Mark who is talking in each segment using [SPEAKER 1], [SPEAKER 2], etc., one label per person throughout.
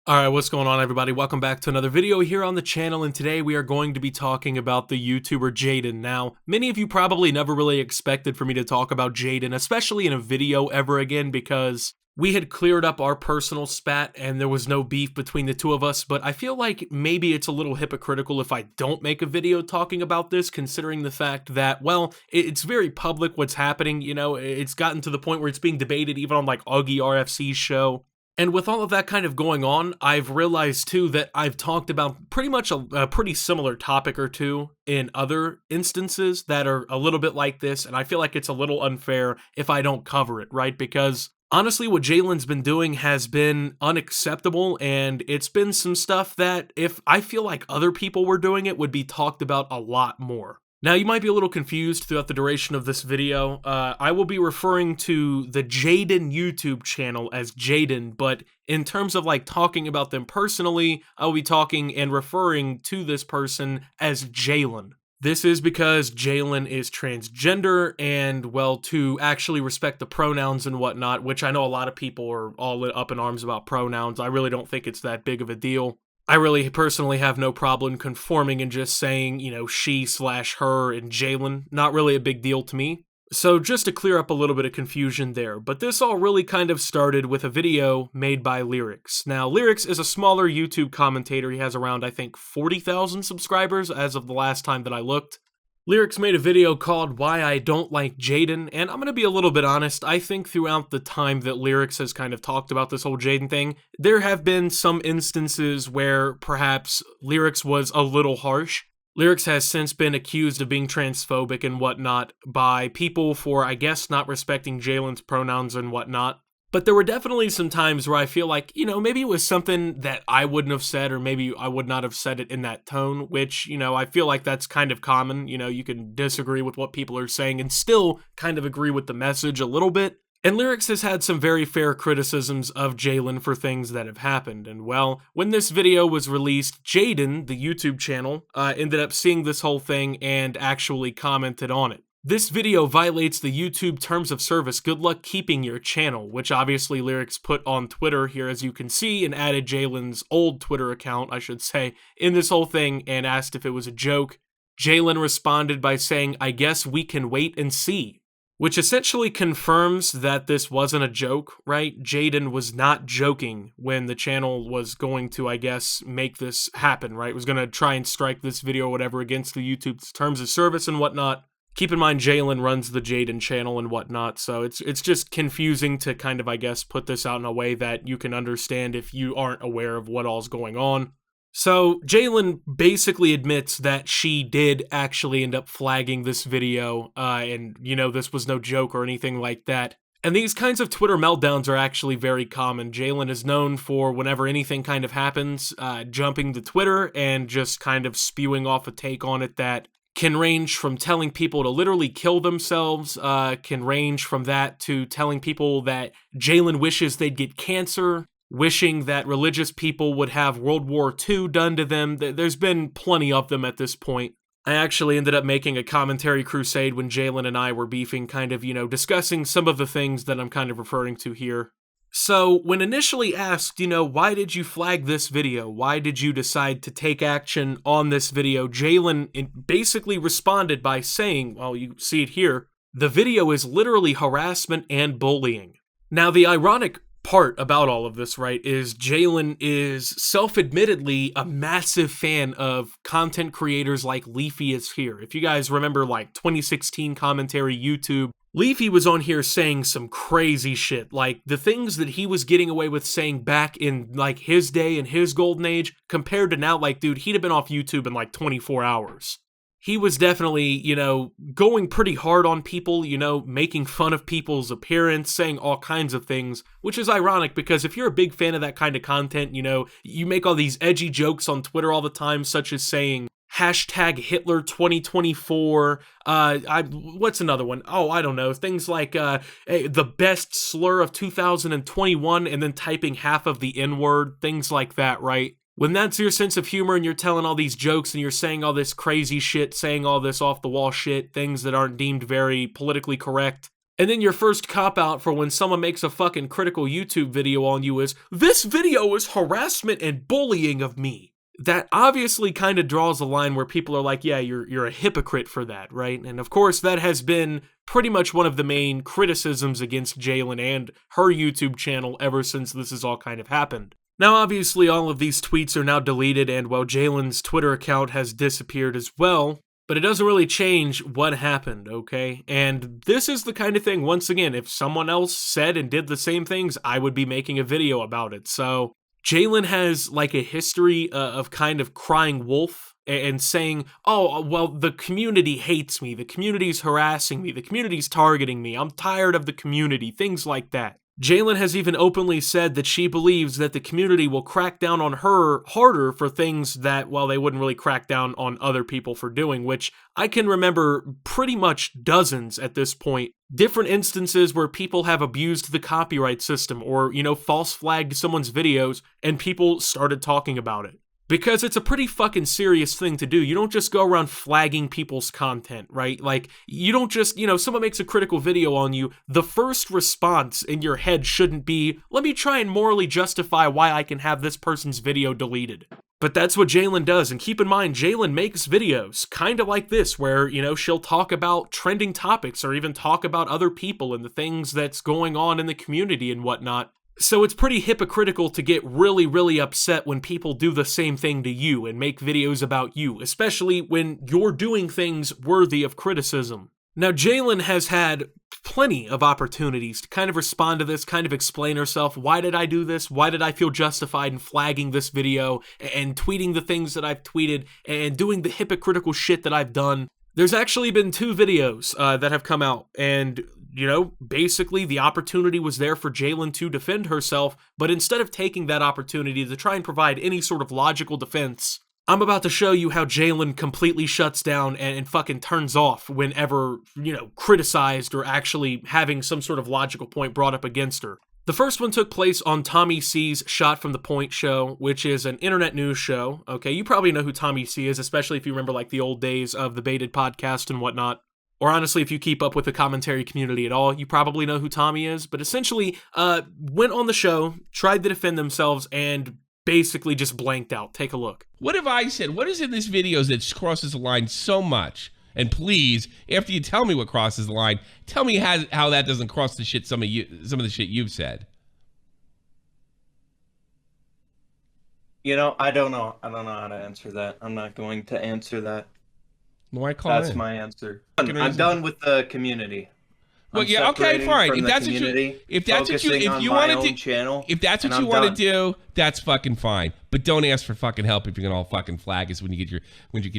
[SPEAKER 1] Alright, what's going on everybody? Welcome back to another video here on the channel, and today we are going to be talking about the YouTuber Jadyn. Now, many of you probably never really expected for me to talk about Jadyn, especially in a video ever again, because we had cleared up our personal spat and there was no beef between the two of us, but I feel like maybe it's a little hypocritical if I don't make a video talking about this, considering the fact that, well, it's very public what's happening, it's gotten to the point where it's being debated even on like Augie RFC's show. And with all of that kind of going on, I've realized too that I've talked about pretty much a pretty similar topic or two in other instances that are a little bit like this, and I feel like it's a little unfair if I don't cover it, right? Because honestly, what Jalyn's been doing has been unacceptable, and it's been some stuff that if I feel like other people were doing it would be talked about a lot more. Now, you might be a little confused throughout the duration of this video. I will be referring to the Jadyn YouTube channel as Jadyn, but in terms of like talking about them personally, I will be talking and referring to this person as Jalyn. This is because Jalyn is transgender and, well, to actually respect the pronouns and whatnot, which I know a lot of people are all up in arms about pronouns. I really don't think it's that big of a deal. I really personally have no problem conforming and just saying, she/her and Jadyn. Not really a big deal to me. So just to clear up a little bit of confusion there, but this all really kind of started with a video made by Lyrics. Now, Lyrics is a smaller YouTube commentator. He has around, I think, 40,000 subscribers as of the last time that I looked. Lyrics made a video called Why I Don't Like Jadyn, and I'm gonna be a little bit honest, I think throughout the time that Lyrics has kind of talked about this whole Jadyn thing, there have been some instances where perhaps Lyrics was a little harsh. Lyrics has since been accused of being transphobic and whatnot by people for, I guess, not respecting Jalyn's pronouns and whatnot. But there were definitely some times where I feel like, maybe it was something that I wouldn't have said, or maybe I would not have said it in that tone, which, I feel like that's kind of common. You can disagree with what people are saying and still kind of agree with the message a little bit. And Lyrics has had some very fair criticisms of Jadyn for things that have happened. And well, when this video was released, Jadyn, the YouTube channel, ended up seeing this whole thing and actually commented on it. This video violates the YouTube terms of service. Good luck keeping your channel, which obviously Lyrics put on Twitter here, as you can see, and added Jalyn's old Twitter account, I should say, in this whole thing and asked if it was a joke. Jadyn responded by saying, I guess we can wait and see, which essentially confirms that this wasn't a joke, right? Jadyn was not joking when the channel was going to, I guess, make this happen, right? It was going to try and strike this video or whatever against the YouTube's terms of service and whatnot. Keep in mind, Jadyn runs the Jadyn channel and whatnot, so it's just confusing to kind of, I guess, put this out in a way that you can understand if you aren't aware of what all's going on. So, Jadyn basically admits that she did actually end up flagging this video, and, this was no joke or anything like that. And these kinds of Twitter meltdowns are actually very common. Jadyn is known for, whenever anything kind of happens, jumping to Twitter and just kind of spewing off a take on it that can range from telling people to literally kill themselves, can range from that to telling people that Jadyn wishes they'd get cancer, wishing that religious people would have World War II done to them. There's been plenty of them at this point. I actually ended up making a commentary crusade when Jadyn and I were beefing, kind of, discussing some of the things that I'm kind of referring to here. So, when initially asked, why did you flag this video? Why did you decide to take action on this video? Jadyn basically responded by saying, well, you see it here, the video is literally harassment and bullying. Now, the ironic part about all of this, right, is Jadyn is self-admittedly a massive fan of content creators like JalynIsHere. If you guys remember, like, 2016 commentary YouTube, Leafy was on here saying some crazy shit, like the things that he was getting away with saying back in like his day and his golden age compared to now, like, dude, he'd have been off YouTube in like 24 hours. He was definitely, going pretty hard on people, making fun of people's appearance, saying all kinds of things, which is ironic because if you're a big fan of that kind of content, you make all these edgy jokes on Twitter all the time, such as saying, hashtag Hitler 2024, what's another one? Oh, I don't know, things like, the best slur of 2021, and then typing half of the N-word, things like that, right? When that's your sense of humor and you're telling all these jokes and you're saying all this crazy shit, saying all this off-the-wall shit, things that aren't deemed very politically correct, And then your first cop out for when someone makes a fucking critical YouTube video on you is, this video is harassment and bullying of me. That obviously kind of draws a line where people are like, yeah, you're a hypocrite for that, right? And of course, that has been pretty much one of the main criticisms against Jadyn and her YouTube channel ever since this has all kind of happened. Now, obviously, all of these tweets are now deleted, and well, Jadyn's Twitter account has disappeared as well. But it doesn't really change what happened, okay? And this is the kind of thing, once again, if someone else said and did the same things, I would be making a video about it. So Jadyn has like a history of kind of crying wolf and saying, oh, well, the community hates me, the community's harassing me, the community's targeting me, I'm tired of the community, things like that. Jadyn has even openly said that she believes that the community will crack down on her harder for things that, well, they wouldn't really crack down on other people for doing, which I can remember pretty much dozens at this point. Different instances where people have abused the copyright system or, you know, false flagged someone's videos and people started talking about it. Because it's a pretty fucking serious thing to do. You don't just go around flagging people's content, right? Like, you don't just, you know, someone makes a critical video on you, the first response in your head shouldn't be, let me try and morally justify why I can have this person's video deleted. But that's what Jadyn does, and keep in mind, Jadyn makes videos kind of like this, where, you know, she'll talk about trending topics or even talk about other people and the things that's going on in the community and whatnot. So it's pretty hypocritical to get really, really upset when people do the same thing to you and make videos about you, especially when you're doing things worthy of criticism. Now, Jadyn has had plenty of opportunities to kind of respond to this, kind of explain herself. Why did I do this? Why did I feel justified in flagging this video and tweeting the things that I've tweeted and doing the hypocritical shit that I've done? There's actually been 2 videos that have come out, and you know, basically the opportunity was there for Jadyn to defend herself, but instead of taking that opportunity to try and provide any sort of logical defense, I'm about to show you how Jadyn completely shuts down and fucking turns off whenever, you know, criticized or actually having some sort of logical point brought up against her. The first one took place on Tommy C's Shot from the Point show, which is an internet news show. Okay, you probably know who Tommy C is, especially if you remember like the old days of the Baited podcast and whatnot. Or honestly, if you keep up with the commentary community at all, you probably know who Tommy is. But essentially, went on the show, tried to defend themselves, and basically just blanked out. Take a look.
[SPEAKER 2] What have I said? What is in this video that crosses the line so much? And please, after you tell me what crosses the line, tell me how that doesn't cross the shit some of the shit you've said.
[SPEAKER 3] You know, I don't know how to answer that. I'm not going to answer that.
[SPEAKER 2] Why call
[SPEAKER 3] That's
[SPEAKER 2] in?
[SPEAKER 3] my answer. I'm done with the community.
[SPEAKER 2] Well, yeah, okay, fine. If that's what you want to do, that's fucking fine. But don't ask for fucking help if you're gonna all fucking flag us when you get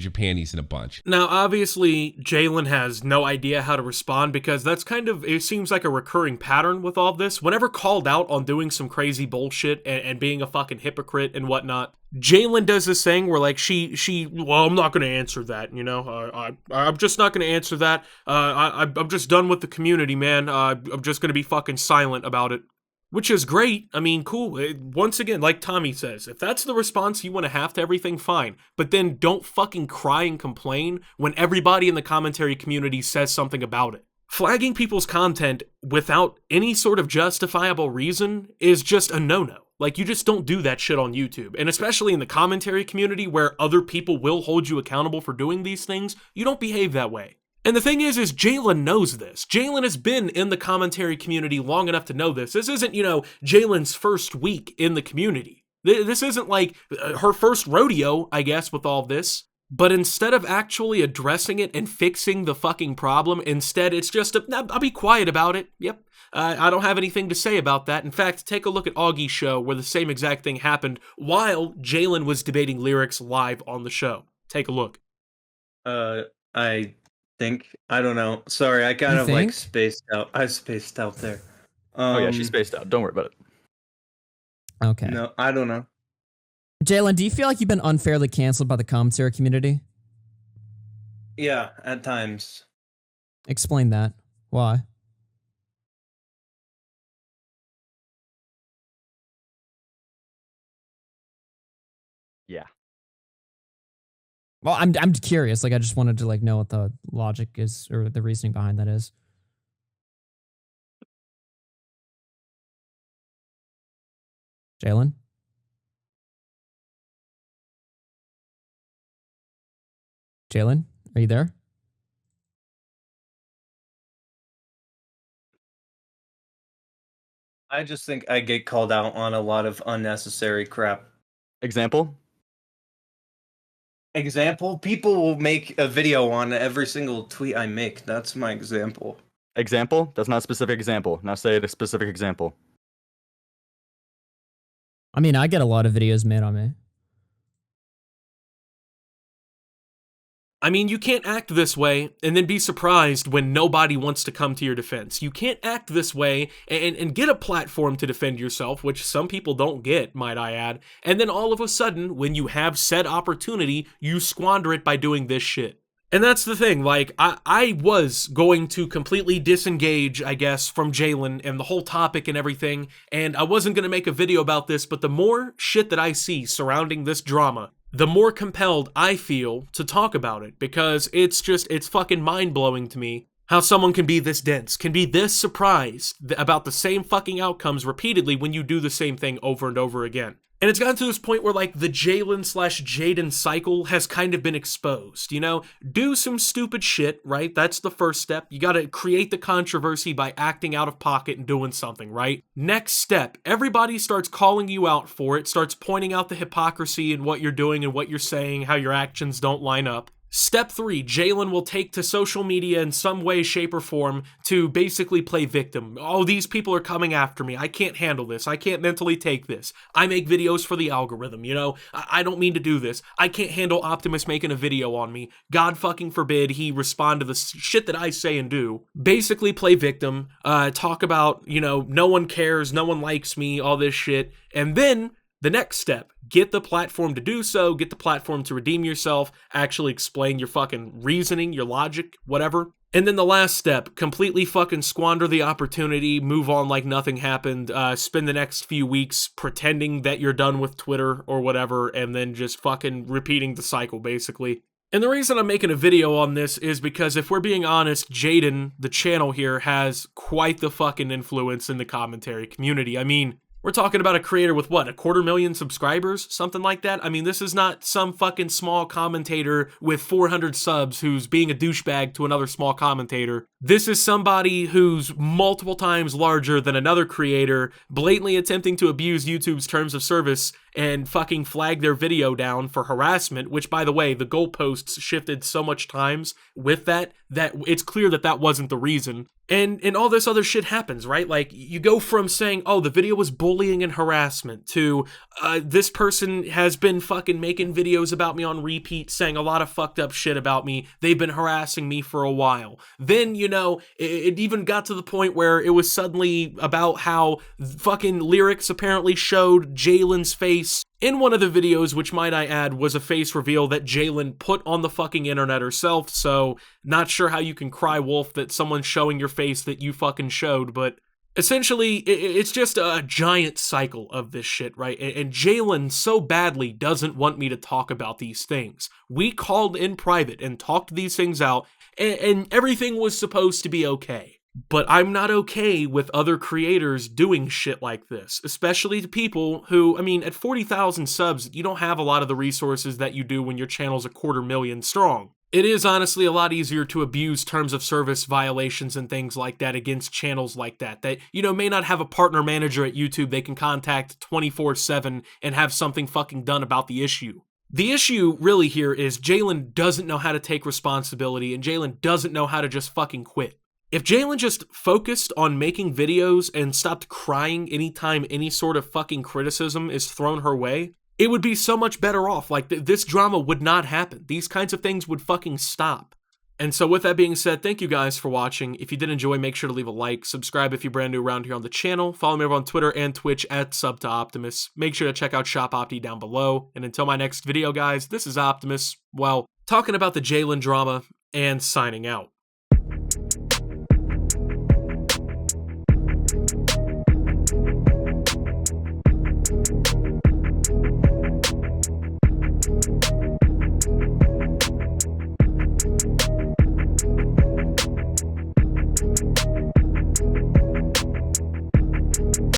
[SPEAKER 2] your panties in a bunch.
[SPEAKER 1] Now, obviously, Jadyn has no idea how to respond because that's kind of, it seems like a recurring pattern with all of this. Whenever called out on doing some crazy bullshit and being a fucking hypocrite and whatnot, Jadyn does this thing where like well, I'm not going to answer that, you know, I'm just not going to answer that. I'm just done with the community, man. I'm just going to be fucking silent about it. Which is great. I mean, cool. Once again, like Tommy says, if that's the response you want to have to everything, fine. But then don't fucking cry and complain when everybody in the commentary community says something about it. Flagging people's content without any sort of justifiable reason is just a no-no. Like, you just don't do that shit on YouTube. And especially in the commentary community where other people will hold you accountable for doing these things, you don't behave that way. And the thing is Jadyn knows this. Jadyn has been in the commentary community long enough to know this. This isn't, you know, Jadyn's first week in the community. This isn't like her first rodeo, I guess, with all this. But instead of actually addressing it and fixing the fucking problem, instead it's just, I'll be quiet about it. Yep. I don't have anything to say about that. In fact, take a look at Augie's show where the same exact thing happened while Jadyn was debating lyrics live on the show. Take a look.
[SPEAKER 3] I don't know. Sorry, I kind of like spaced out. I spaced out there.
[SPEAKER 4] Oh yeah, she spaced out. Don't worry about it.
[SPEAKER 5] Okay.
[SPEAKER 3] No, I don't know.
[SPEAKER 5] Jadyn, do you feel like you've been unfairly canceled by the commentary community?
[SPEAKER 3] Yeah, at times.
[SPEAKER 5] Explain that. Why?
[SPEAKER 4] Yeah.
[SPEAKER 5] Well, I'm curious. Like, I just wanted to like know what the logic is or the reasoning behind that is. Jalen? Jalen, are you there?
[SPEAKER 3] I just think I get called out on a lot of unnecessary crap.
[SPEAKER 4] Example?
[SPEAKER 3] Example, people will make a video on every single tweet I make. That's my example.
[SPEAKER 4] Example? That's not a specific example. Now say a specific example.
[SPEAKER 5] I mean, I get a lot of videos made on me.
[SPEAKER 1] I mean, you can't act this way and then be surprised when nobody wants to come to your defense. You can't act this way and get a platform to defend yourself, which some people don't get, might I add, and then all of a sudden, when you have said opportunity, you squander it by doing this shit. And that's the thing, like, I was going to completely disengage, I guess, from Jalen and the whole topic and everything, and I wasn't going to make a video about this, but the more shit that I see surrounding this drama, the more compelled I feel to talk about it, because it's fucking mind-blowing to me how someone can be this dense, can be this surprised about the same fucking outcomes repeatedly when you do the same thing over and over again. And it's gotten to this point where, like, the Jalen/Jadyn cycle has kind of been exposed, you know? Do some stupid shit, right? That's the first step. You gotta create the controversy by acting out of pocket and doing something, right? Next step, everybody starts calling you out for it, starts pointing out the hypocrisy in what you're doing and what you're saying, how your actions don't line up. Step 3, Jalen will take to social media in some way, shape, or form to basically play victim. Oh, these people are coming after me. I can't handle this. I can't mentally take this. I make videos for the algorithm, you know? I don't mean to do this. I can't handle Optimus making a video on me. God fucking forbid he respond to the shit that I say and do. Basically play victim, talk about, you know, no one cares, no one likes me, all this shit. And then the next step, get the platform to do so, get the platform to redeem yourself, actually explain your fucking reasoning, your logic, whatever. And then the last step, completely fucking squander the opportunity, move on like nothing happened, spend the next few weeks pretending that you're done with Twitter or whatever, and then just fucking repeating the cycle, basically. And the reason I'm making a video on this is because if we're being honest, Jadyn, the channel here, has quite the fucking influence in the commentary community. I mean, we're talking about a creator with what, 250,000 subscribers? Something like that? I mean, this is not some fucking small commentator with 400 subs who's being a douchebag to another small commentator. This is somebody who's multiple times larger than another creator, blatantly attempting to abuse YouTube's terms of service and fucking flag their video down for harassment, which, by the way, the goalposts shifted so much times with that it's clear that that wasn't the reason. And all this other shit happens, right? Like, you go from saying, oh, the video was bullying and harassment, to this person has been fucking making videos about me on repeat, saying a lot of fucked up shit about me. They've been harassing me for a while. Then, you know, it even got to the point where it was suddenly about how fucking lyrics apparently showed Jalen's face in one of the videos, which, might I add, was a face reveal that Jalen put on the fucking internet herself, so not sure how you can cry wolf that someone's showing your face that you fucking showed, but essentially, it's just a giant cycle of this shit, right? And Jalen so badly doesn't want me to talk about these things. We called in private and talked these things out, and everything was supposed to be okay. But I'm not okay with other creators doing shit like this, especially to people who, I mean, at 40,000 subs, you don't have a lot of the resources that you do when your channel's 250,000 strong. It is honestly a lot easier to abuse terms of service violations and things like that against channels like that, you know, may not have a partner manager at YouTube they can contact 24/7 and have something fucking done about the issue. The issue really here is Jalen doesn't know how to take responsibility, and Jalen doesn't know how to just fucking quit. If Jalen just focused on making videos and stopped crying anytime any sort of fucking criticism is thrown her way, it would be so much better off. Like, this drama would not happen. These kinds of things would fucking stop. And so with that being said, thank you guys for watching. If you did enjoy, make sure to leave a like, subscribe if you're brand new around here on the channel, follow me over on Twitter and Twitch at @SubToOptimus. Make sure to check out Shop Opti down below. And until my next video, guys, this is Optimus, well, talking about the Jalen drama and signing out.